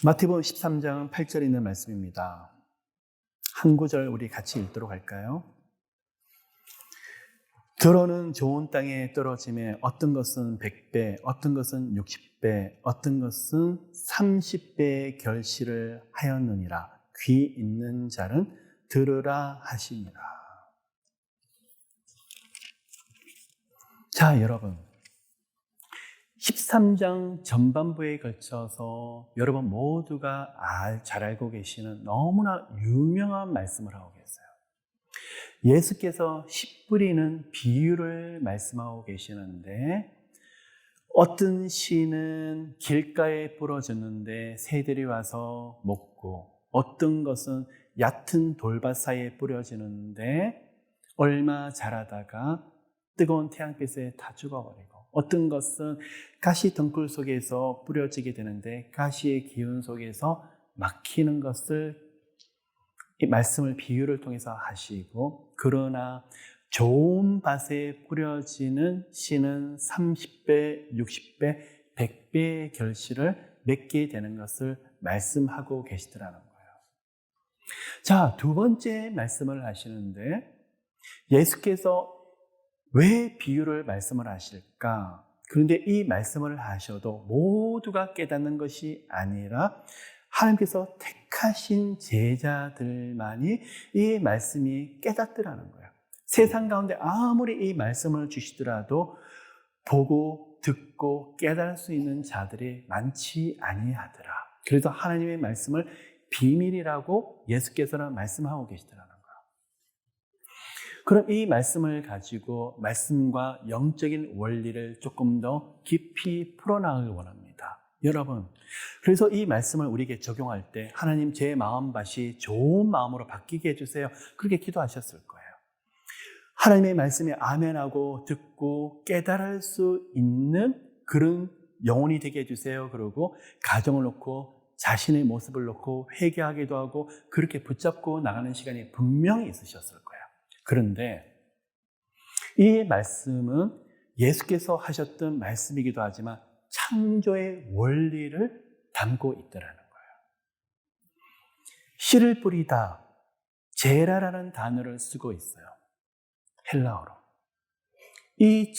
마태복음 13장 8절에 있는 말씀입니다. 한 구절 우리 같이 읽도록 할까요? 들어는 좋은 땅에 떨어짐에 어떤 것은 100배, 어떤 것은 60배, 어떤 것은 30배의 결실을 하였느니라. 귀 있는 자는 들으라 하시니라. 자, 여러분. 13장 전반부에 걸쳐서 여러분 모두가 잘 알고 계시는 너무나 유명한 말씀을 하고 계세요. 예수께서 씨 뿌리는 비유를 말씀하고 계시는데 어떤 씨는 길가에 뿌려졌는데 새들이 와서 먹고 어떤 것은 얕은 돌밭 사이에 뿌려지는데 얼마 자라다가 뜨거운 태양빛에 다 죽어버리고 어떤 것은 가시 덩굴 속에서 뿌려지게 되는데 가시의 기운 속에서 막히는 것을 이 말씀을 비유를 통해서 하시고 그러나 좋은 밭에 뿌려지는 씨는 30배, 60배, 100배의 결실을 맺게 되는 것을 말씀하고 계시더라는 거예요. 자, 두 번째 말씀을 하시는데 예수께서 왜 비유를 말씀을 하실까? 그런데 이 말씀을 하셔도 모두가 깨닫는 것이 아니라 하나님께서 택하신 제자들만이 이 말씀이 깨닫더라는 거예요. 세상 가운데 아무리 이 말씀을 주시더라도 보고 듣고 깨달을 수 있는 자들이 많지 아니하더라. 그래서 하나님의 말씀을 비밀이라고 예수께서는 말씀하고 계시더라는 거예요. 그럼 이 말씀을 가지고 말씀과 영적인 원리를 조금 더 깊이 풀어나가길 원합니다. 여러분, 그래서 이 말씀을 우리에게 적용할 때 하나님 제 마음밭이 좋은 마음으로 바뀌게 해주세요. 그렇게 기도하셨을 거예요. 하나님의 말씀에 아멘하고 듣고 깨달을 수 있는 그런 영혼이 되게 해주세요. 그리고 가정을 놓고 자신의 모습을 놓고 회개하기도 하고 그렇게 붙잡고 나가는 시간이 분명히 있으셨을 거예요. 그런데 이 말씀은 예수께서 하셨던 말씀이기도 하지만 창조의 원리를 담고 있더라는 거예요. 씨를 뿌리다, 제라라는 단어를 쓰고 있어요. 헬라어로. 이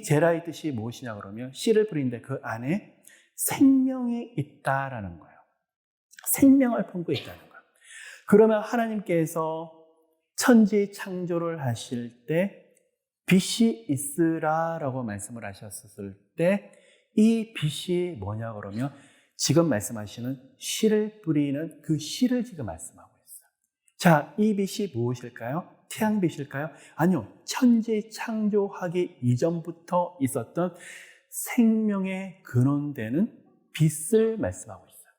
제라의 뜻이 무엇이냐 그러면 씨를 뿌리는데 그 안에 생명이 있다라는 거예요. 생명을 품고 있다는 거예요. 그러면 하나님께서 천지 창조를 하실 때 빛이 있으라라고 말씀을 하셨을 때 이 빛이 뭐냐 그러면 지금 말씀하시는 씨를 뿌리는 그 씨를 지금 말씀하고 있어요. 자, 이 빛이 무엇일까요? 태양빛일까요? 아니요. 천지 창조하기 이전부터 있었던 생명의 근원되는 빛을 말씀하고 있어요.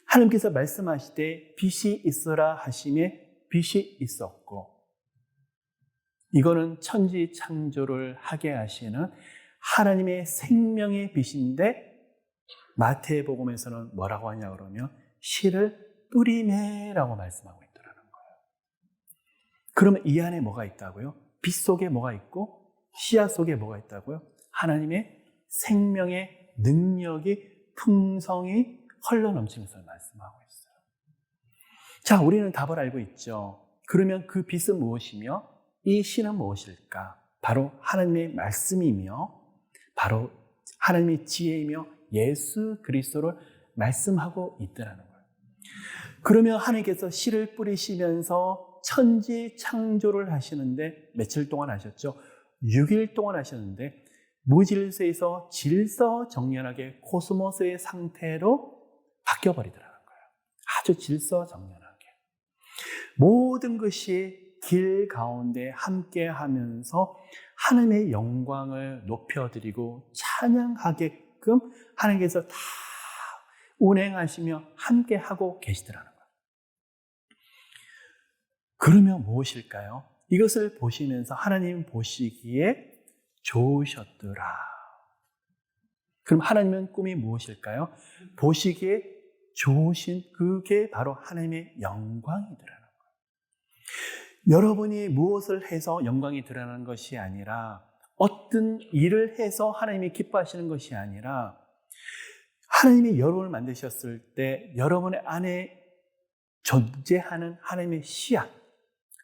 하나님께서 말씀하실 때 빛이 있으라 하심에 빛이 있었고 이거는 천지 창조를 하게 하시는 하나님의 생명의 빛인데 마태복음에서는 뭐라고 하냐 그러면 씨를 뿌리매라고 말씀하고 있더라는 거예요. 그러면 이 안에 뭐가 있다고요? 빛 속에 뭐가 있고 씨앗 속에 뭐가 있다고요? 하나님의 생명의 능력이 풍성히 흘러넘치면서 말씀하고 있어요. 자, 우리는 답을 알고 있죠. 그러면 그 빛은 무엇이며 이 씨는 무엇일까? 바로 하나님의 말씀이며 바로 하나님의 지혜이며 예수 그리스도를 말씀하고 있더라는 거예요. 그러면 하나님께서 씨를 뿌리시면서 천지 창조를 하시는데 며칠 동안 하셨죠? 6일 동안 하셨는데 무질서에서 질서정연하게 코스모스의 상태로 바뀌어버리더라는 거예요. 아주 질서정연하게. 모든 것이 길 가운데 함께 하면서 하나님의 영광을 높여드리고 찬양하게끔 하나님께서 다 운행하시며 함께 하고 계시더라는 거예요. 그러면 무엇일까요? 이것을 보시면서 하나님 보시기에 좋으셨더라. 그럼 하나님은 꿈이 무엇일까요? 보시기에 좋으신 그게 바로 하나님의 영광이더라는 거예요. 여러분이 무엇을 해서 영광이 드러나는 것이 아니라 어떤 일을 해서 하나님이 기뻐하시는 것이 아니라 하나님이 여러분을 만드셨을 때 여러분의 안에 존재하는 하나님의 씨앗,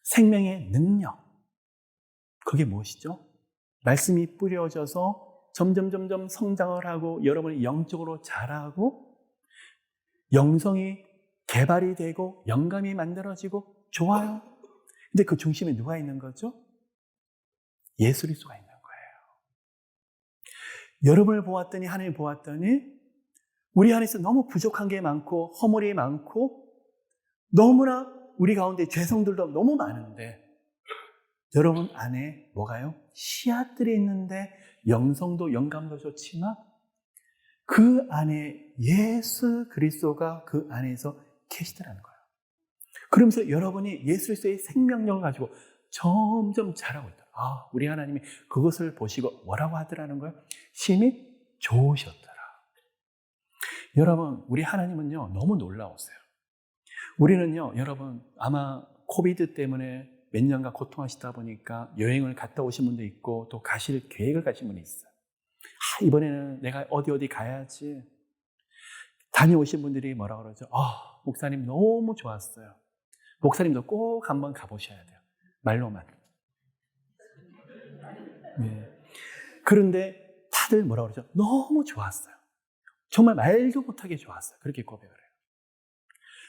생명의 능력, 그게 무엇이죠? 말씀이 뿌려져서 점점 성장을 하고 여러분이 영적으로 자라고 영성이 개발이 되고 영감이 만들어지고 좋아요. 근데 그 중심에 누가 있는 거죠? 예수 그리스도가 있는 거예요. 여러분을 보았더니 하나님을 보았더니 우리 안에서 너무 부족한 게 많고 허물이 많고 너무나 우리 가운데 죄성들도 너무 많은데 여러분 안에 뭐가요? 씨앗들이 있는데 영성도 영감도 좋지만 그 안에 예수 그리스도가 그 안에서 계시더라는 거예요. 그러면서 여러분이 예수 그리스도의 생명력을 가지고 점점 자라고 있다. 우리 하나님이 그것을 보시고 뭐라고 하더라는 거예요? 심히 좋으셨더라. 여러분, 우리 하나님은요, 너무 놀라우세요. 우리는요, 여러분, 아마 코비드 때문에 몇 년간 고통하시다 보니까 여행을 갔다 오신 분도 있고 또 가실 계획을 가신 분이 있어요. 이번에는 내가 어디 가야지. 다녀오신 분들이 뭐라고 그러죠? 목사님 너무 좋았어요. 목사님도 꼭 한번 가보셔야 돼요. 말로만. 네. 그런데 다들 뭐라고 그러죠? 너무 좋았어요. 정말 말도 못하게 좋았어요. 그렇게 고백을 해요.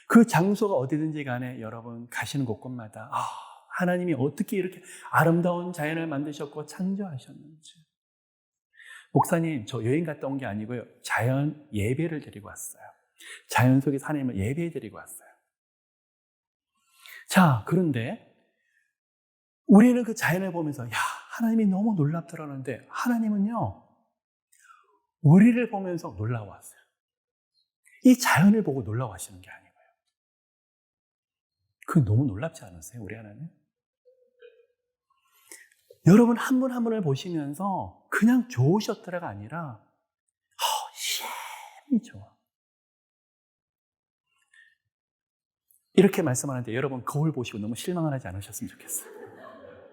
그 장소가 어디든지 간에 여러분 가시는 곳곳마다 하나님이 어떻게 이렇게 아름다운 자연을 만드셨고 창조하셨는지. 목사님, 저 여행 갔다 온 게 아니고요. 자연 예배를 드리고 왔어요. 자연 속에서 하나님을 예배 드리고 왔어요. 자, 그런데 우리는 그 자연을 보면서 하나님이 너무 놀랍더라는데 하나님은요. 우리를 보면서 놀라워하세요. 이 자연을 보고 놀라워하시는 게 아니고요. 그게 너무 놀랍지 않으세요? 우리 하나님? 여러분 한 분 한 분을 보시면서 그냥 좋으셨더라가 아니라 심히 좋아. 이렇게 말씀하는데 여러분 거울 보시고 너무 실망을 하지 않으셨으면 좋겠어요.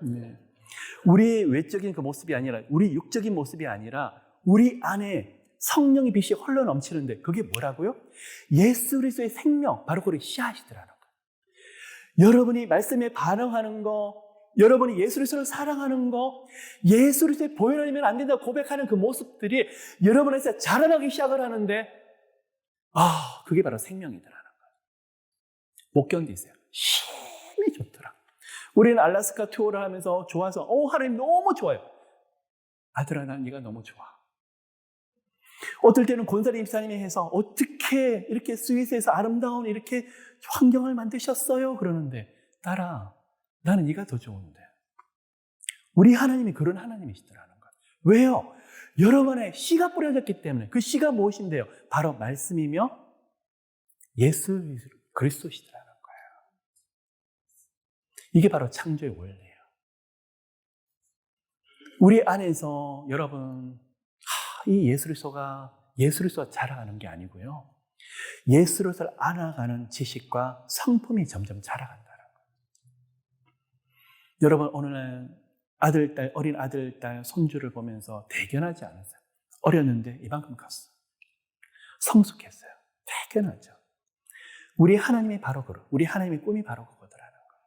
네. 우리 외적인 그 모습이 아니라 우리 육적인 모습이 아니라 우리 안에 성령의 빛이 흘러 넘치는데 그게 뭐라고요? 예수 그리스도의 생명, 바로 그걸 씨앗이더라는 거예요. 여러분이 말씀에 반응하는 거, 여러분이 예수 그리스도를 사랑하는 거, 예수 그리스도에 보여내면 안 된다고 고백하는 그 모습들이 여러분에서 자라나기 시작을 하는데 그게 바로 생명이더라는 거예요. 못 견디세요. 심히 좋더라. 우리는 알래스카 투어를 하면서 좋아서 하나님 너무 좋아요. 아들아, 난 네가 너무 좋아. 어떨 때는 곤사리 집사님이 해서 어떻게 이렇게 스위스에서 아름다운 이렇게 환경을 만드셨어요? 그러는데 딸아, 나는 네가 더 좋은데. 우리 하나님이 그런 하나님이시더라는 거예요. 왜요? 여러분의 씨가 뿌려졌기 때문에. 그 씨가 무엇인데요? 바로 말씀이며 예수 그리스도시더라는 거예요. 이게 바로 창조의 원리예요. 우리 안에서 여러분 이 예수 그리스도가 자라가는 게 아니고요. 예수 그리스도를 알아가는 지식과 성품이 점점 자라간다는 거예요. 여러분 오늘날 어린 아들, 딸, 손주를 보면서 대견하지 않으세요? 어렸는데 이만큼 컸어요. 성숙했어요. 대견하죠. 우리 하나님이 바로 우리 하나님의 꿈이 바로 그거더라는 거예요.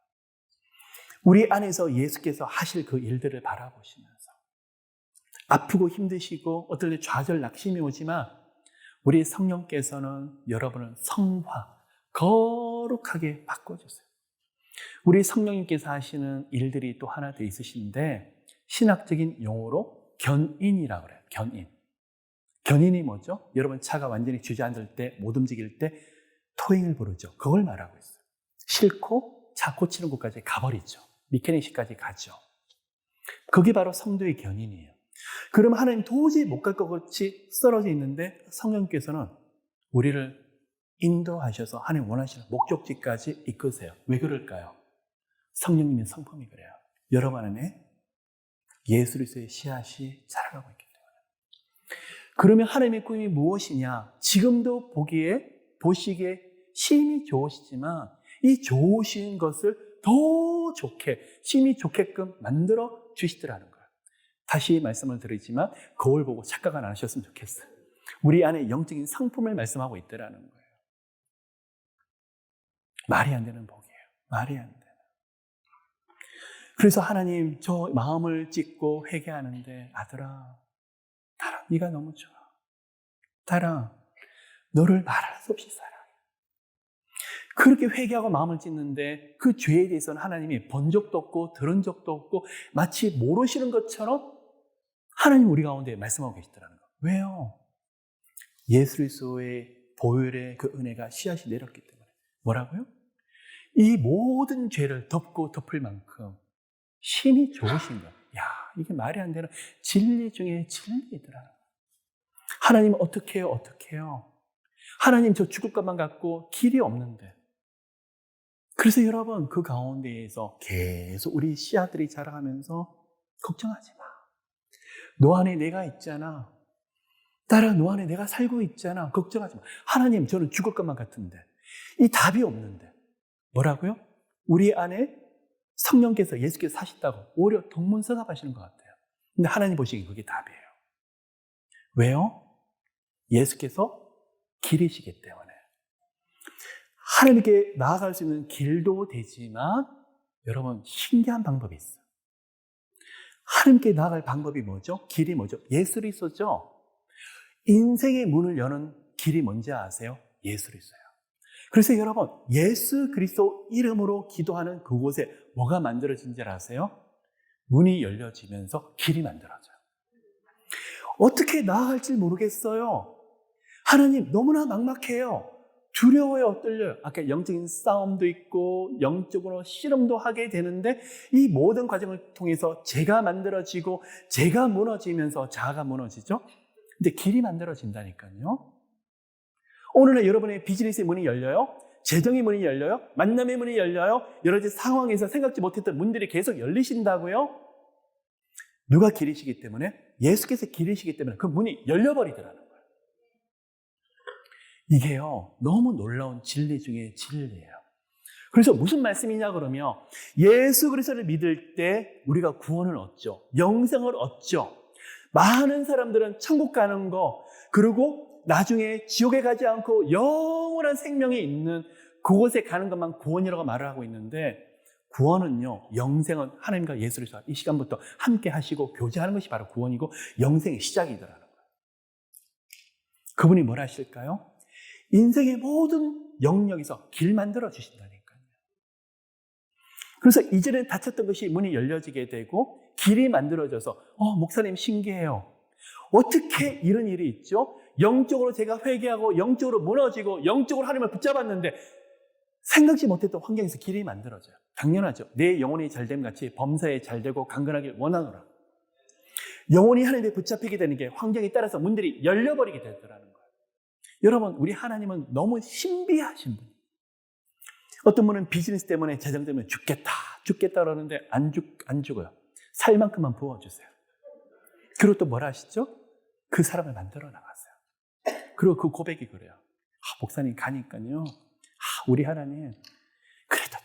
우리 안에서 예수께서 하실 그 일들을 바라보시면서 아프고 힘드시고 어떨 때 좌절 낙심이 오지만 우리 성령께서는 여러분을 성화, 거룩하게 바꿔주세요. 우리 성령님께서 하시는 일들이 또 하나 더 있으신데 신학적인 용어로 견인이라고 그래요. 견인이 뭐죠? 여러분 차가 완전히 주저앉을 때 못 움직일 때 토잉을 부르죠. 그걸 말하고 있어요. 싣고 차 고치는 곳까지 가버리죠. 미케닉시까지 가죠. 그게 바로 성도의 견인이에요. 그럼 하나님 도저히 못 갈 것 같이 쓰러져 있는데 성령께서는 우리를 인도하셔서 하나님 원하시는 목적지까지 이끄세요. 왜 그럴까요? 성령님의 성품이 그래요. 여러분 안에 예수 그리스도의 씨앗이 자라가고 있기 때문에. 그러면 하나님의 꿈이 무엇이냐? 지금도 보시기에 심히 좋으시지만 이 좋으신 것을 더 좋게, 심히 좋게끔 만들어 주시더라는 거예요. 다시 말씀을 드리지만 거울 보고 착각 안 하셨으면 좋겠어요. 우리 안에 영적인 상품을 말씀하고 있더라는 거예요. 말이 안 되는 복이에요. 말이 안 되는. 그래서 하나님, 저 마음을 찢고 회개하는데 아들아, 달아, 네가 너무 좋아. 달아, 너를 말할 수 없이 사랑해. 그렇게 회개하고 마음을 찢는데 그 죄에 대해서는 하나님이 본 적도 없고 들은 적도 없고 마치 모르시는 것처럼 하나님 우리 가운데 말씀하고 계시더라는 거예요. 왜요? 예수 그리스도의 보혈의 그 은혜가 씨앗이 내렸기 때문에. 뭐라고요? 이 모든 죄를 덮고 덮을 만큼 심히 좋으신 것. 야, 이게 말이 안 되는 진리 중에 진리더라. 하나님 어떻게 해요? 어떻게 해요? 하나님 저 죽을 것만 갖고 길이 없는데. 그래서 여러분 그 가운데에서 계속 우리 씨앗들이 자라가면서 걱정하지 마. 너 안에 내가 있잖아. 딸아, 너 안에 내가 살고 있잖아. 걱정하지 마. 하나님, 저는 죽을 것만 같은데. 이 답이 없는데. 뭐라고요? 우리 안에 성령께서 예수께서 사신다고 오히려 동문서답하시는 것 같아요. 근데 하나님 보시기에 그게 답이에요. 왜요? 예수께서 길이시기 때문에. 하나님께 나아갈 수 있는 길도 되지만 여러분 신기한 방법이 있어요. 하나님께 나아갈 방법이 뭐죠? 길이 뭐죠? 예수 그리스도죠. 인생의 문을 여는 길이 뭔지 아세요? 예수 그리스도예요. 그래서 여러분 예수 그리스도 이름으로 기도하는 그곳에 뭐가 만들어진지 아세요? 문이 열려지면서 길이 만들어져요. 어떻게 나아갈지 모르겠어요. 하나님 너무나 막막해요. 두려워요. 떨려요. 아까 영적인 싸움도 있고 영적으로 씨름도 하게 되는데 이 모든 과정을 통해서 제가 만들어지고 제가 무너지면서 자아가 무너지죠. 근데 길이 만들어진다니까요. 오늘날 여러분의 비즈니스의 문이 열려요. 재정의 문이 열려요. 만남의 문이 열려요. 여러 가지 상황에서 생각지 못했던 문들이 계속 열리신다고요. 누가 길이시기 때문에? 예수께서 길이시기 때문에 그 문이 열려버리더라는 거예요. 이게요, 너무 놀라운 진리 중에 진리예요. 그래서 무슨 말씀이냐 그러면 예수 그리스도를 믿을 때 우리가 구원을 얻죠. 영생을 얻죠. 많은 사람들은 천국 가는 거, 그리고 나중에 지옥에 가지 않고 영원한 생명이 있는 그곳에 가는 것만 구원이라고 말을 하고 있는데, 구원은요, 영생은 하나님과 예수 그리스도가 이 시간부터 함께 하시고 교제하는 것이 바로 구원이고 영생의 시작이더라는 거예요. 그분이 뭘 하실까요? 인생의 모든 영역에서 길 만들어 주신다니까요. 그래서 이전에 닫혔던 것이 문이 열려지게 되고 길이 만들어져서 목사님 신기해요. 어떻게 이런 일이 있죠? 영적으로 제가 회개하고 영적으로 무너지고 영적으로 하나님을 붙잡았는데 생각지 못했던 환경에서 길이 만들어져요. 당연하죠. 내 영혼이 잘됨 같이 범사에 잘되고 강건하길 원하노라. 영혼이 하나님에 붙잡히게 되는 게 환경에 따라서 문들이 열려버리게 되더라는 거예요. 여러분, 우리 하나님은 너무 신비하신 분이에요. 어떤 분은 비즈니스 때문에 재정 때문에 죽겠다 그러는데 안 죽어요. 살 만큼만 부어주세요. 그리고 또 뭘 하시죠? 그 사람을 만들어 나가세요. 그리고 그 고백이 그래요. 목사님 가니까요. 우리 하나님 그래도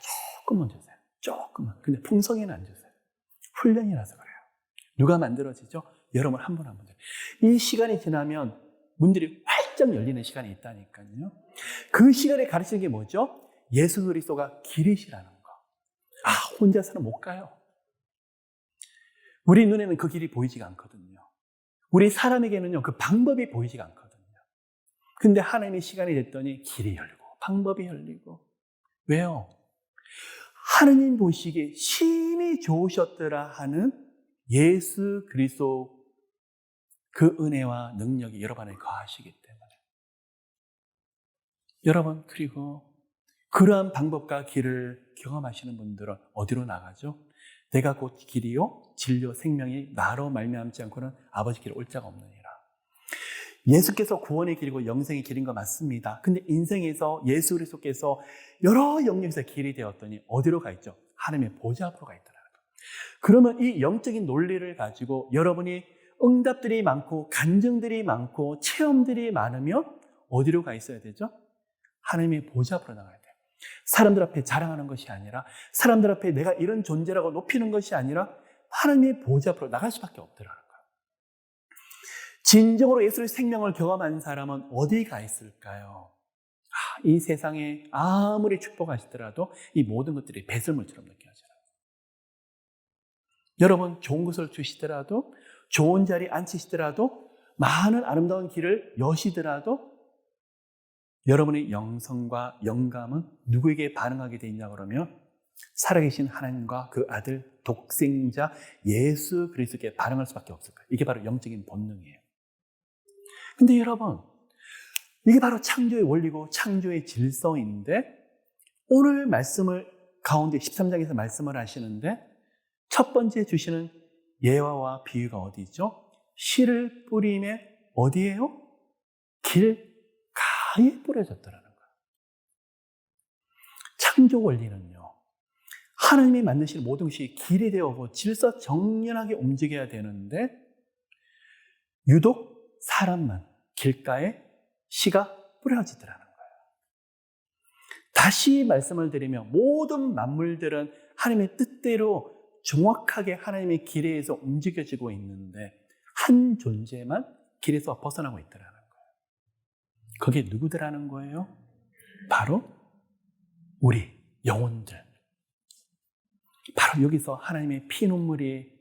조금만 주세요. 조금만. 근데 풍성히는 안 주세요. 훈련이라서 그래요. 누가 만들어지죠? 여러분 한 분 한 분. 이 시간이 지나면 문들이 활짝 열리는 시간이 있다니까요. 그 시간에 가르치는 게 뭐죠? 예수 그리스도가 길이시라는 거. 혼자서는 못 가요. 우리 눈에는 그 길이 보이지가 않거든요. 우리 사람에게는요, 그 방법이 보이지가 않거든요. 근데 하나님의 시간이 됐더니 길이 열리고 방법이 열리고. 왜요? 하나님 보시기에 심히 좋으셨더라 하는 예수 그리스도 그 은혜와 능력이 여러분 안에 거하시기 때문에. 여러분, 그리고 그러한 방법과 길을 경험하시는 분들은 어디로 나가죠? 내가 곧 길이요 진리요 생명이 나로 말미암지 않고는 아버지 길에 올 자가 없느니라. 예수께서 구원의 길이고 영생의 길인 거 맞습니다. 근데 인생에서 예수 그리스도께서 여러 영역에서 길이 되었더니 어디로 가 있죠? 하나님의 보좌 앞으로 가 있더라고요. 그러면 이 영적인 논리를 가지고 여러분이 응답들이 많고 간증들이 많고 체험들이 많으면 어디로 가 있어야 되죠? 하나님의 보좌 앞으로 나가야 돼요. 사람들 앞에 자랑하는 것이 아니라, 사람들 앞에 내가 이런 존재라고 높이는 것이 아니라 하나님의 보좌 앞으로 나갈 수밖에 없더라는 거예요. 진정으로 예수의 생명을 경험한 사람은 어디 가 있을까요? 이 세상에 아무리 축복하시더라도 이 모든 것들이 배설물처럼 느껴져요. 여러분, 좋은 것을 주시더라도, 좋은 자리에 앉히시더라도, 많은 아름다운 길을 여시더라도 여러분의 영성과 영감은 누구에게 반응하게 돼 있냐 그러면 살아계신 하나님과 그 아들 독생자 예수 그리스도께 반응할 수밖에 없을 거예요. 이게 바로 영적인 본능이에요. 근데 여러분, 이게 바로 창조의 원리고 창조의 질서인데 오늘 말씀을 가운데 13장에서 말씀을 하시는데 첫 번째 주시는 예화와 비유가 어디죠? 씨를 뿌림에 어디예요? 길가에 뿌려졌더라는 거예요. 창조 원리는요, 하나님이 만드신 모든 것이 길이 되어고 질서 정연하게 움직여야 되는데 유독 사람만 길가에 씨가 뿌려지더라는 거예요. 다시 말씀을 드리면 모든 만물들은 하나님의 뜻대로 정확하게 하나님의 길에서 움직여지고 있는데 한 존재만 길에서 벗어나고 있더라는 거예요. 그게 누구더라는 거예요? 바로 우리 영혼들. 바로 여기서 하나님의 피눈물이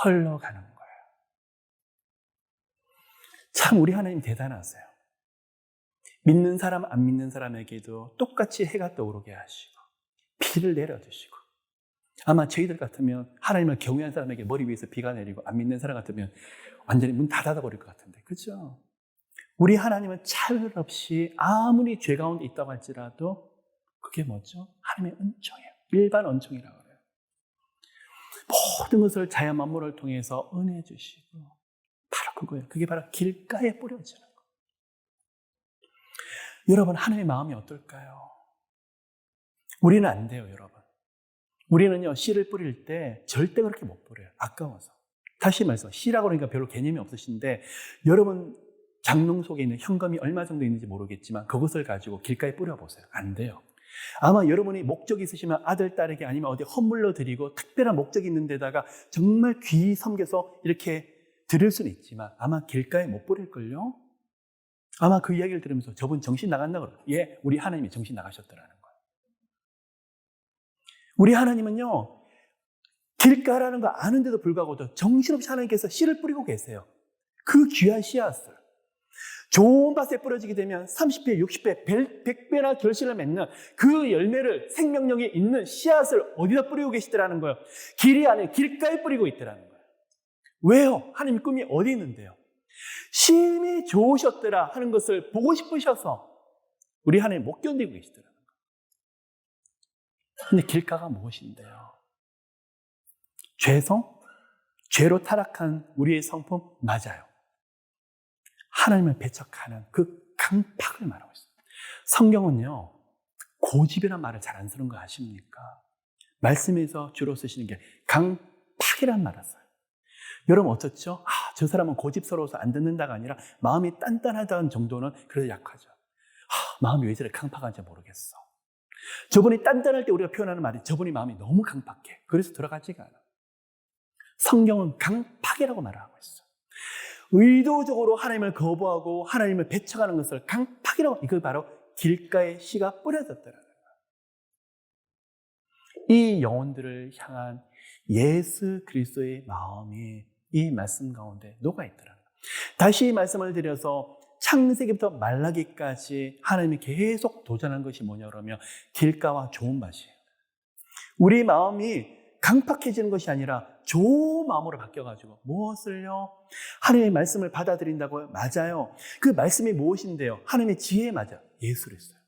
흘러가는 거예요. 참 우리 하나님 대단하세요. 믿는 사람 안 믿는 사람에게도 똑같이 해가 떠오르게 하시고 비를 내려주시고, 아마 저희들 같으면 하나님을 경외한 사람에게 머리 위에서 비가 내리고 안 믿는 사람 같으면 완전히 문 다 닫아버릴 것 같은데, 그렇죠? 우리 하나님은 차별 없이 아무리 죄 가운데 있다고 할지라도 그게 뭐죠? 하나님의 은총이에요. 일반 은총이라고 해요. 모든 것을 자연 만물을 통해서 은혜 주시고, 바로 그거예요. 그게 바로 길가에 뿌려지는 거예요. 여러분, 하나님의 마음이 어떨까요? 우리는 안 돼요, 여러분. 우리는요, 씨를 뿌릴 때 절대 그렇게 못 뿌려요. 아까워서. 다시 말해서 씨라고 그러니까 별로 개념이 없으신데, 여러분 장롱 속에 있는 현금이 얼마 정도 있는지 모르겠지만 그것을 가지고 길가에 뿌려보세요. 안 돼요. 아마 여러분이 목적이 있으시면 아들, 딸에게 아니면 어디 헌물로 드리고 특별한 목적이 있는 데다가 정말 귀히 섬겨서 이렇게 드릴 수는 있지만 아마 길가에 못 뿌릴걸요? 아마 그 이야기를 들으면서 저분 정신 나갔나 그래요. 예, 우리 하나님이 정신 나가셨더라는 거예요. 우리 하나님은요, 길가라는 거 아는데도 불구하고도 정신없이 하나님께서 씨를 뿌리고 계세요. 그 귀한 씨앗을 좋은 밭에 뿌려지게 되면 30배, 60배, 100배나 결실을 맺는 그 열매를, 생명력이 있는 씨앗을 어디다 뿌리고 계시더라는 거예요? 길이 아니라 길가에 뿌리고 있더라는 거예요. 왜요? 하나님 꿈이 어디 있는데요? 심히 좋으셨더라 하는 것을 보고 싶으셔서 우리 하나님 못 견디고 계시더라는 거예요. 근데 길가가 무엇인데요? 죄로 타락한 우리의 성품 맞아요. 하나님을 배척하는 그 강팍을 말하고 있습니다. 성경은요, 고집이란 말을 잘 안 쓰는 거 아십니까? 말씀에서 주로 쓰시는 게 강팍이란 말을 써요. 여러분 어떻죠? 저 사람은 고집스러워서 안 듣는다가 아니라 마음이 단단하다는 정도는 그래도 약하죠. 마음이 왜 저래 강팍한지 모르겠어. 저분이 단단할 때 우리가 표현하는 말이 저분이 마음이 너무 강팍해. 그래서 들어가지가 않아. 성경은 강팍이라고 말하고 있어요. 의도적으로 하나님을 거부하고 하나님을 배척하는 것을 강팍이라고, 이걸 바로 길가에 씨가 뿌려졌더라는 거예요. 이 영혼들을 향한 예수 그리스도의 마음이 이 말씀 가운데 녹아있더라는 거예요. 다시 말씀을 드려서 창세기부터 말라기까지 하나님이 계속 도전한 것이 뭐냐 그러면 길가와 좋은 밭이에요. 우리 마음이 강팍해지는 것이 아니라 좋은 마음으로 바뀌어가지고 무엇을요? 하나님의 말씀을 받아들인다고요? 맞아요. 그 말씀이 무엇인데요? 하나님의 지혜 맞아. 예수를 했어요.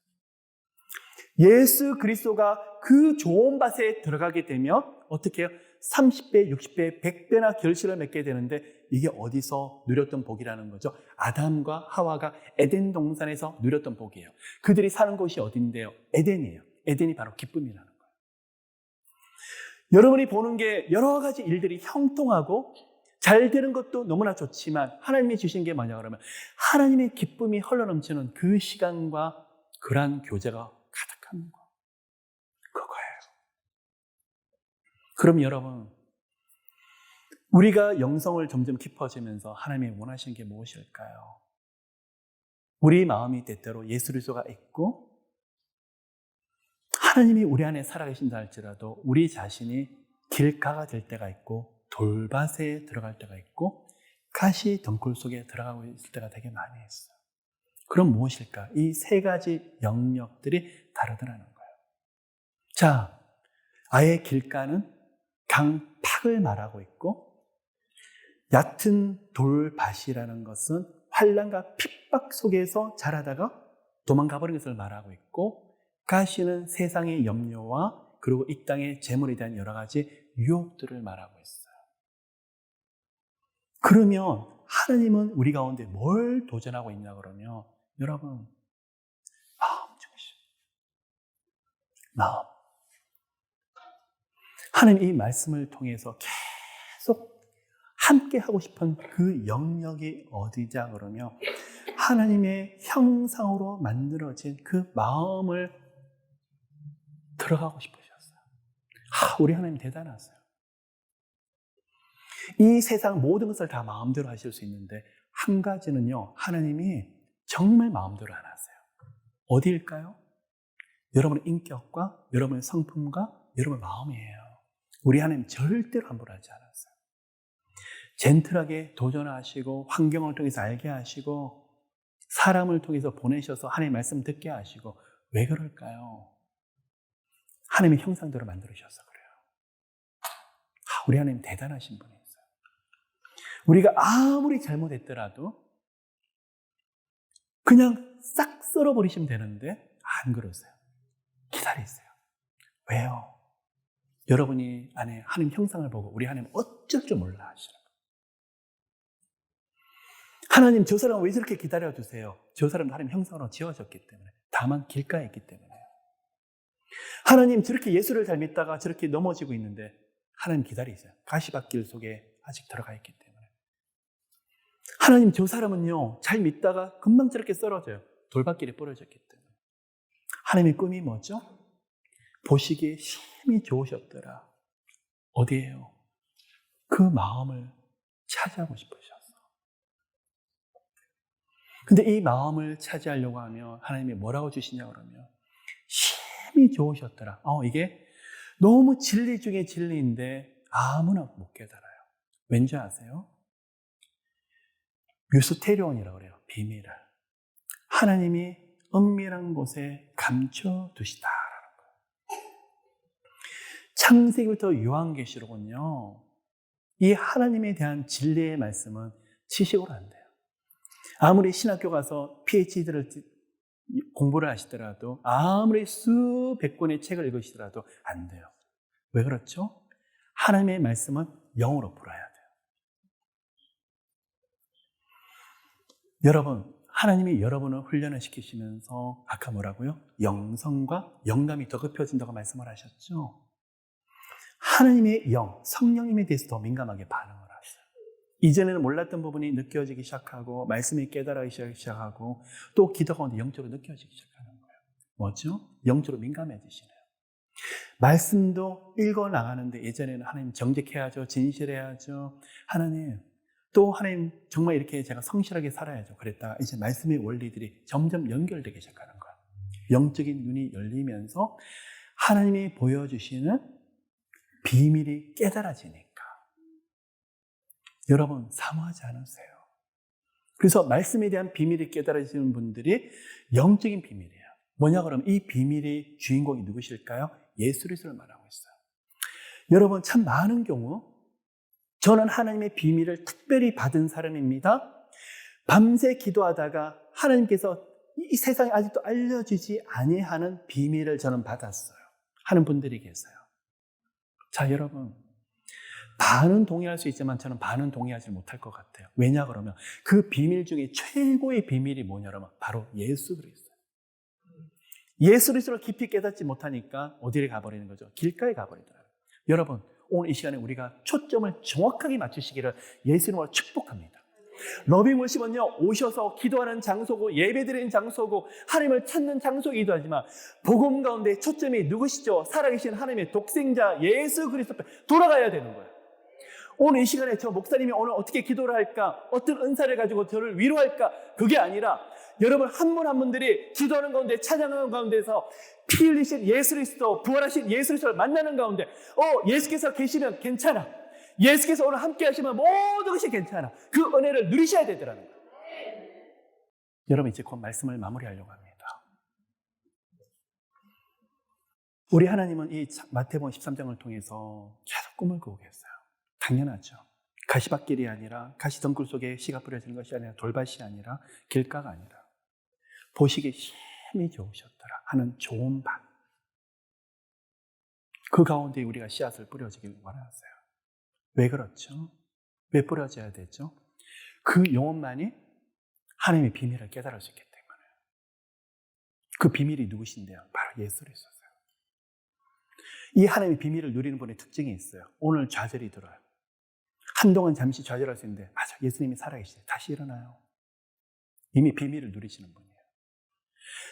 예수 그리스도가 그 좋은 밭에 들어가게 되면 어떻게 해요? 30배, 60배, 100배나 결실을 맺게 되는데 이게 어디서 누렸던 복이라는 거죠? 아담과 하와가 에덴 동산에서 누렸던 복이에요. 그들이 사는 곳이 어딘데요? 에덴이에요. 에덴이 바로 기쁨이라는 거예요. 여러분이 보는 게 여러 가지 일들이 형통하고 잘 되는 것도 너무나 좋지만 하나님이 주신 게 뭐냐 그러면 하나님의 기쁨이 흘러넘치는 그 시간과 그러한 교제가 가득한 거. 그거예요. 그럼 여러분, 우리가 영성을 점점 깊어지면서 하나님이 원하시는 게 무엇일까요? 우리 마음이 때때로 예수 그리스도가 있고 하나님이 우리 안에 살아계신다 할지라도 우리 자신이 길가가 될 때가 있고 돌밭에 들어갈 때가 있고 가시 덩굴 속에 들어가고 있을 때가 되게 많이 있어요. 그럼 무엇일까? 이 세 가지 영역들이 다르더라는 거예요. 자, 아예 길가는 강팍을 말하고 있고 얕은 돌밭이라는 것은 환난과 핍박 속에서 자라다가 도망가 버린 것을 말하고 있고 가시는 세상의 염려와 그리고 이 땅의 재물에 대한 여러 가지 유혹들을 말하고 있어요. 그러면 하나님은 우리 가운데 뭘 도전하고 있냐 그러면 여러분 마음 중심. 마음. 하나님 이 말씀을 통해서 계속 함께 하고 싶은 그 영역이 어디냐 그러면 하나님의 형상으로 만들어진 그 마음을 들어가고 싶으셨어요. 우리 하나님 대단하세요. 이 세상 모든 것을 다 마음대로 하실 수 있는데 한 가지는요, 하나님이 정말 마음대로 안 하세요. 어디일까요? 여러분의 인격과 여러분의 성품과 여러분의 마음이에요. 우리 하나님 절대로 함부로 하지 않았어요. 젠틀하게 도전하시고 환경을 통해서 알게 하시고 사람을 통해서 보내셔서 하나님의 말씀 듣게 하시고 왜 그럴까요? 하나님의 형상대로 만들으셔서 그래요. 우리 하나님 대단하신 분이에요. 우리가 아무리 잘못했더라도 그냥 싹 썰어버리시면 되는데 안 그러세요. 기다리세요. 왜요? 여러분이 안에 하나님 형상을 보고 우리 하나님 어쩔 줄 몰라 하시는 거예요. 하나님 저 사람 왜 저렇게 기다려주세요? 저 사람도 하나님 형상으로 지어졌기 때문에 다만 길가에 있기 때문에요. 하나님 저렇게 예수를 잘 믿다가 저렇게 넘어지고 있는데 하나님 기다리세요. 가시밭길 속에 아직 들어가 있기 때문에. 하나님 저 사람은요 잘 믿다가 금방 저렇게 썰어져요. 돌밭길에 부러졌기 때문에. 하나님의 꿈이 뭐죠? 보시기에 심히 좋으셨더라. 어디예요? 그 마음을 차지하고 싶으셨어. 근데 이 마음을 차지하려고 하면 하나님이 뭐라고 주시냐 그러면 심히 좋으셨더라. 이게 너무 진리 중에 진리인데 아무나 못 깨달아요. 왠지 아세요? 뮤스테리온이라고 그래요. 비밀을. 하나님이 은밀한 곳에 감춰두시다라는 거예요. 창세기부터 요한계시록은요, 이 하나님에 대한 진리의 말씀은 지식으로 안 돼요. 아무리 신학교 가서 PhD를 공부를 하시더라도 아무리 수백 권의 책을 읽으시더라도 안 돼요. 왜 그렇죠? 하나님의 말씀은 영으로 풀어야 돼요. 여러분, 하나님이 여러분을 훈련을 시키시면서 아까 뭐라고요? 영성과 영감이 더 급해진다고 말씀을 하셨죠? 하나님의 영, 성령님에 대해서 더 민감하게 반응을 하세요. 이전에는 몰랐던 부분이 느껴지기 시작하고 말씀이 깨달아지기 시작하고 또 기도 가운데 영적으로 느껴지기 시작하는 거예요. 뭐죠? 영적으로 민감해지시네요. 말씀도 읽어나가는데 예전에는 하나님 정직해야죠. 진실해야죠. 하나님 또 하나님 정말 이렇게 제가 성실하게 살아야죠. 그랬다가 이제 말씀의 원리들이 점점 연결되기 시작하는 거예요. 영적인 눈이 열리면서 하나님이 보여주시는 비밀이 깨달아지니까 여러분 사모하지 않으세요. 그래서 말씀에 대한 비밀이 깨달아지는 분들이 영적인 비밀이에요. 뭐냐 그러면 이 비밀의 주인공이 누구실까요? 예수 그리스도를 말하고 있어요. 여러분 참 많은 경우 저는 하나님의 비밀을 특별히 받은 사람입니다. 밤새 기도하다가 하나님께서 이 세상에 아직도 알려지지 아니하는 비밀을 저는 받았어요. 하는 분들이 계세요. 자, 여러분. 반은 동의할 수 있지만 저는 반은 동의하지 못할 것 같아요. 왜냐 그러면 그 비밀 중에 최고의 비밀이 뭐냐 그러면 바로 예수 그리스도. 예수 그리스도를 깊이 깨닫지 못하니까 어디를 가버리는 거죠? 길가에 가버리더라고요. 여러분, 오늘 이 시간에 우리가 초점을 정확하게 맞추시기를 예수 이름으로 축복합니다. 러빙월십은요, 오셔서 기도하는 장소고 예배드리는 장소고 하나님을 찾는 장소이기도 하지만 복음 가운데 초점이 누구시죠? 살아계신 하나님의 독생자 예수 그리스도 앞에 돌아가야 되는 거예요. 오늘 이 시간에 저 목사님이 오늘 어떻게 기도를 할까? 어떤 은사를 가지고 저를 위로할까? 그게 아니라 여러분 한 분 한 분들이 기도하는 가운데 찬양하는 가운데서 피 흘리신 예수 그리스도 부활하신 예수 그리스도를 만나는 가운데 예수께서 계시면 괜찮아. 예수께서 오늘 함께 하시면 모든 것이 괜찮아. 그 은혜를 누리셔야 되더라는 거예요. 여러분 이제 곧 말씀을 마무리하려고 합니다. 우리 하나님은 이 마태복음 13장을 통해서 계속 꿈을 꾸고 계세요. 당연하죠. 가시밭길이 아니라 가시덩굴 속에 씨가 뿌려지는 것이 아니라 돌밭이 아니라 길가가 아니라 보시기에 힘이 좋으셨더라 하는 좋은 밭. 그 가운데 우리가 씨앗을 뿌려지길 원하세요. 왜 그렇죠? 왜 뿌려져야 되죠? 그 영혼만이 하나님의 비밀을 깨달을 수 있기 때문에. 그 비밀이 누구신데요? 바로 예수 그리스도세요. 이 하나님의 비밀을 누리는 분의 특징이 있어요. 오늘 좌절이 들어요. 한동안 잠시 좌절할 수 있는데 맞아, 예수님이 살아계시대. 다시 일어나요. 이미 비밀을 누리시는 분이에요.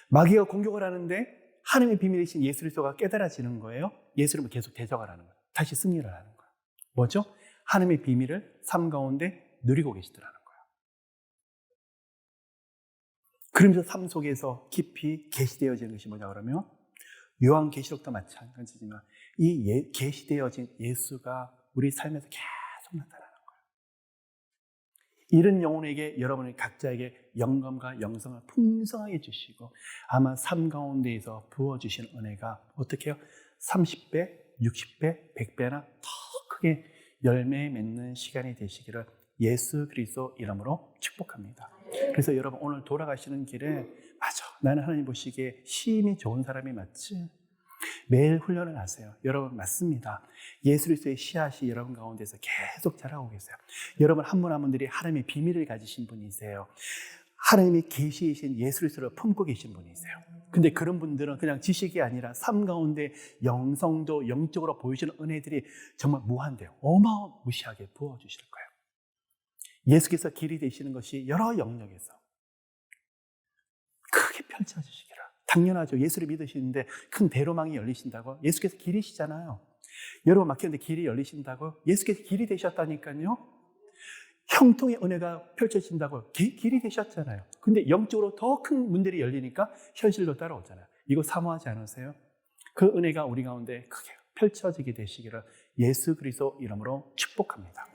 마귀가 공격을 하는데 하나님의 비밀이신 예수 그리스도가 깨달아지는 거예요. 예수님을 계속 대적을 하는 거예요. 다시 승리를 하는 거예요. 뭐죠? 하나님의 비밀을 삶 가운데 누리고 계시더라는 거예요. 그러면서 삶 속에서 깊이 계시되어지는 것이 뭐냐 그러면 요한계시록도 마찬가지지만 이 계시되어진 예수가 우리 삶에서 계속 나타나는 거예요. 이런 영혼에게 여러분의 각자에게 영감과 영성을 풍성하게 주시고 아마 삶 가운데에서 부어주신 은혜가 어떻게 해요? 30배, 60배, 100배나 더 크게 열매 맺는 시간이 되시기를 예수 그리스도 이름으로 축복합니다. 그래서 여러분 오늘 돌아가시는 길에 맞아, 나는 하나님 보시기에 힘이 좋은 사람이 맞지? 매일 훈련을 하세요. 여러분 맞습니다. 예수 그리스도의 씨앗이 여러분 가운데서 계속 자라고 계세요. 여러분 한 분 한 분들이 하나님의 비밀을 가지신 분이세요. 하나님이 계시이신 예수 그리스도를 품고 계신 분이세요. 근데 그런 분들은 그냥 지식이 아니라 삶 가운데 영성도 영적으로 보이시는 은혜들이 정말 무한대요. 어마무시하게 부어주실 거예요. 예수께서 길이 되시는 것이 여러 영역에서 크게 펼쳐주시기를. 당연하죠. 예수를 믿으시는데 큰 대로망이 열리신다고. 예수께서 길이시잖아요. 여러분 막혔는데 길이 열리신다고. 예수께서 길이 되셨다니까요. 형통의 은혜가 펼쳐진다고. 길이 되셨잖아요. 근데 영적으로 더 큰 문들이 열리니까 현실로 따라오잖아요. 이거 사모하지 않으세요? 그 은혜가 우리 가운데 크게 펼쳐지게 되시기를 예수 그리스도 이름으로 축복합니다.